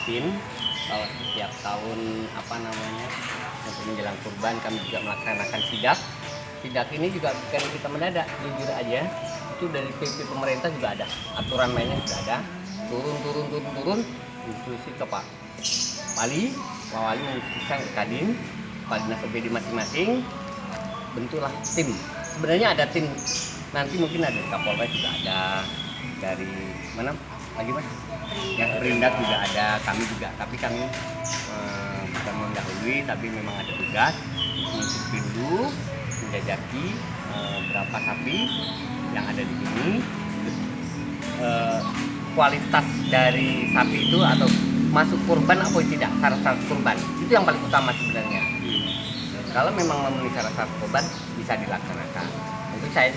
rutin kalau setiap tahun untuk menjelang kurban kami juga melaksanakan sidak. Sidak ini juga bukan kita mendadak, jujur aja itu dari PP pemerintah juga ada, aturan mainnya sudah ada, turun diskusi ke Pak Wali menginstruksikan ke Kadin, Kepala Dinas OPD masing-masing, bentuklah tim. Sebenarnya ada tim, nanti mungkin ada Kapolres juga ada, dari mana lagi Mas? Yang Perindak juga ada, kami juga, tapi kami bukan mendahului, tapi memang ada tugas mengikuti dulu, menjajaki berapa sapi yang ada di sini, terus, kualitas dari sapi itu atau masuk kurban atau tidak, syarat-syarat kurban itu yang paling utama sebenarnya. Kalau memang memenuhi syarat-syarat kurban bisa dilaksanakan. Untuk saya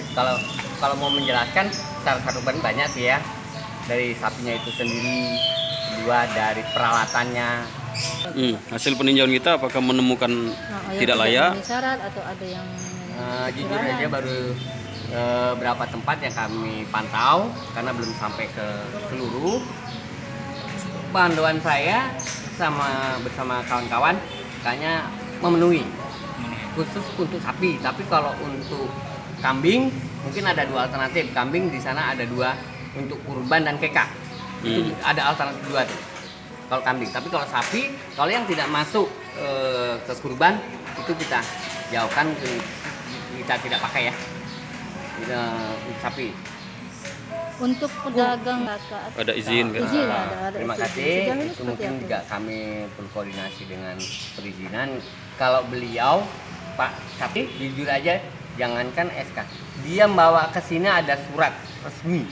kalau mau menjelaskan syarat-syarat kurban banyak sih ya, dari sapinya itu sendiri, kedua dari peralatannya. Hasil peninjauan kita apakah menemukan tidak layak? Memenuhi syarat atau ada yang Jujur aja baru berapa tempat yang kami pantau karena belum sampai ke seluruh. Panduan saya bersama kawan-kawan kayaknya memenuhi khusus untuk sapi, tapi kalau untuk kambing mungkin ada dua alternatif. Kambing di sana ada dua untuk kurban dan keka. Itu ada alternatif dua tuh kalau kambing. Tapi kalau sapi, kalau yang tidak masuk ke kurban itu kita jauhkan, kita tidak pakai ya. Sapi. untuk pedagang Ada izin kan? izin ada Terima izin. kasih. Sejauh ini Itu seperti mungkin apa? juga kami berkoordinasi dengan perizinan. Kalau beliau Pak Sapi jujur aja, jangankan SK, dia membawa ke sini ada surat resmi